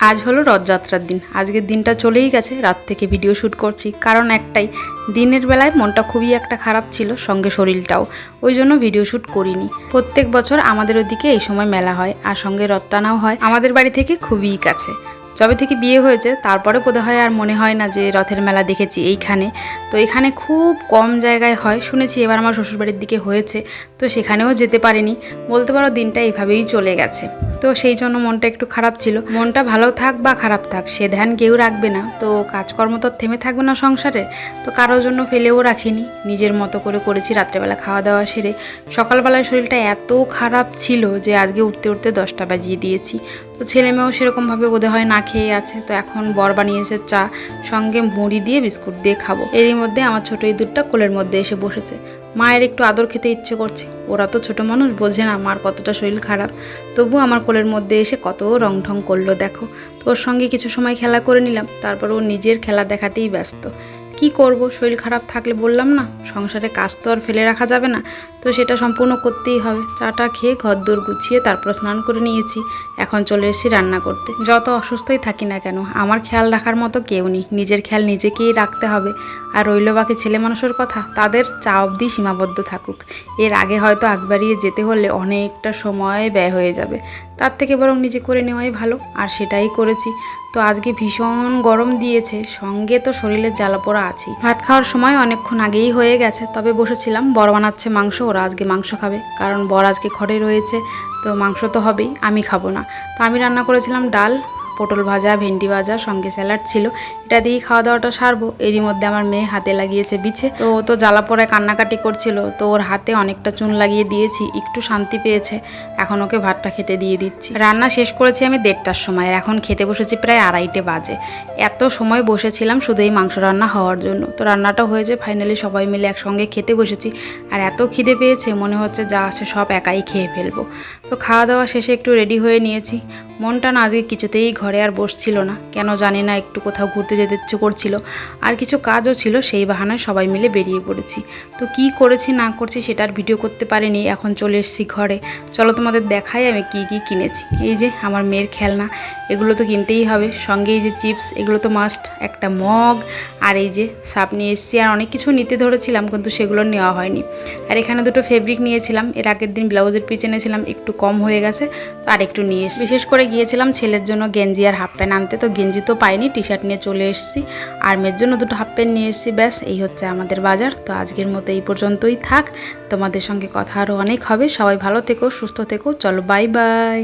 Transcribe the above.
আজ হলো রথযাত্রার দিন। আজকের দিনটা চলেই গেছে, রাত থেকে ভিডিও শ্যুট করছি, কারণ একটাই, দিনের বেলায় মনটা খুবই একটা খারাপ ছিল, সঙ্গে শরীরটাও, ওই জন্য ভিডিও শ্যুট করিনি। প্রত্যেক বছর আমাদের ওদিকে এই সময় মেলা হয়, আর সঙ্গে রথ টানাও হয় আমাদের বাড়ি থেকে খুবই কাছে। যবে থেকে বিয়ে হয়েছে তারপরে বোধহয় আর মনে হয় না যে রথের মেলা দেখেছি এইখানে। তো এখানে খুব কম জায়গায় হয়, শুনেছি এবার আমার শ্বশুরবাড়ির দিকে হয়েছে, তো সেখানেও যেতে পারিনি। বলতে পারো দিনটা এইভাবেই চলে গেছে। তো সেই জন্য মনটা একটু খারাপ ছিল। মনটা ভালো থাক বা খারাপ থাক সে ধ্যান কেউ রাখবে না, তো কাজকর্ম তো থেমে থাকবে না সংসারে, তো কারোর জন্য ফেলেও রাখিনি, নিজের মতো করে করেছি। রাত্রেবেলা খাওয়া দাওয়া সেরে সকালবেলায় শরীরটা এত খারাপ ছিল যে আজকে উঠতে উঠতে 10টা বাজিয়ে দিয়েছি। তো ছেলে মেয়েও সেরকমভাবে বোধ হয় না খেয়ে আছে, তো এখন বর বানিয়েছে চা, সঙ্গে মুড়ি দিয়ে বিস্কুট দিয়ে খাবো। এরই মধ্যে আমার ছোটো ইঁদুরটা কোলের মধ্যে এসে বসেছে। মায়ের একটু আদর খেতে ইচ্ছে করছে, ওরা তো ছোটো মানুষ, বোঝে না মার কতটা শরীর খারাপ, তবু আমার কোলের মধ্যে এসে কত রং ঢং করলো দেখো। তো ওর সঙ্গে কিছু সময় খেলা করে নিলাম, তারপর ও নিজের খেলা দেখাতেই ব্যস্ত। কি করব, শরীর খারাপ থাকলে বললাম না, সংসারে কাজ তো আর ফেলে রাখা যাবে না, তো সেটা সম্পূর্ণ করতেই হবে। চাটা খেয়ে ঘরদোর গুছিয়ে তারপর স্নান করে নিয়েছি, এখন চলে এসেছি রান্না করতে। যত অসুস্থই থাকি না কেন, আমার খেয়াল রাখার মতো কেউ নেই, নিজের খেয়াল নিজেকেই রাখতে হবে। আর রইল বাকি ছেলে মানুষের কথা, তাদের চা অবধি সীমাবদ্ধ থাকুক, এর আগে হয়তো আগ বাড়িয়ে যেতে হলে অনেকটা সময় ব্যয় হয়ে যাবে, তার থেকে বরং নিজে করে নেওয়াই ভালো, আর সেটাই করেছি। তো আজকে ভীষণ গরম দিয়েছে, সঙ্গে তো শরীরের জ্বালাপোড়া আছেই। ভাত খাওয়ার সময় অনেকক্ষণ আগেই হয়ে গেছে, তবে বসেছিলাম, বর বানাচ্ছে মাংস, ওরা আজকে মাংস খাবে, কারণ বর আজকে ঘরে রয়েছে, তো মাংস তো হবেই, আমি খাবো না। তো আমি রান্না করেছিলাম ডাল, পটল ভাজা, ভেন্ডি ভাজা, সঙ্গে স্যালাড ছিল, এটা দিয়েই খাওয়া দাওয়াটা সারবো। এরই মধ্যে আমার মেয়ে হাতে লাগিয়েছে বিছে, তো ও তো জ্বালা পোড়ায় কান্নাকাটি করছিল, তো ওর হাতে অনেকটা চুন লাগিয়ে দিয়েছি, একটু শান্তি পেয়েছে। এখন ওকে ভাতটা খেতে দিয়ে দিচ্ছি। রান্না শেষ করেছি আমি 1:30টার সময়, এখন খেতে বসেছি প্রায় 2:30 বাজে। এত সময় বসেছিলাম শুধু এই মাংস রান্না হওয়ার জন্য, তো রান্নাটা হয়েছে, ফাইনালি সবাই মিলে একসঙ্গে খেতে বসেছি। আর এত খিদে পেয়েছে, মনে হচ্ছে যা আছে সব একাই খেয়ে ফেলবো। তো খাওয়া দাওয়া শেষে একটু রেডি হয়ে নিয়েছি। মনটা না আজকে কিছুতেই ঘরে আর বসছিল না, কেন জানি না, একটু কোথাও ঘুরতে যেতে ইচ্ছে করছিল, আর কিছু কাজও ছিল, সেই বাহানায় সবাই মিলে বেরিয়ে পড়েছি। তো কি করেছি না করছি সেটা আর ভিডিও করতে পারিনি, এখন চলে এসেছি ঘরে। চলো তোমাদের দেখাই আমি কি কি কিনেছি। এই যে আমার মেয়ের খেলনা, এগুলো তো কিনতেই হবে, সঙ্গে এই যে চিপস, এগুলো তো মাস্ট, একটা মগ, আর এই যে সাপ নিয়ে এসেছি। আর অনেক কিছু নিতে ধরেছিলাম কিন্তু সেগুলো নেওয়া হয়নি। আর এখানে দুটো ফেব্রিক নিয়েছিলাম, এর আগের দিন ব্লাউজের পিস এনেছিলাম, একটু কম হয়ে গেছে, তো আর একটু নিয়ে এসেছি। বিশেষ করে গিয়েছিলাম ছেলের জন্য গেঞ্জি আর হাফ প্যান্ট আনতে, তো গেঞ্জি তো পাইনি, টি শার্ট নিয়ে চলে এসেছি, আর মেয়ের জন্য দুটো হাফ প্যান্ট নিয়ে এসেছি। ব্যাস এই হচ্ছে আমাদের বাজার। তো আজকের মতো এই পর্যন্তই থাক, তোমাদের সঙ্গে কথা আরও অনেক হবে। সবাই ভালো থেকো, সুস্থ থেকো, চলো বাই বাই।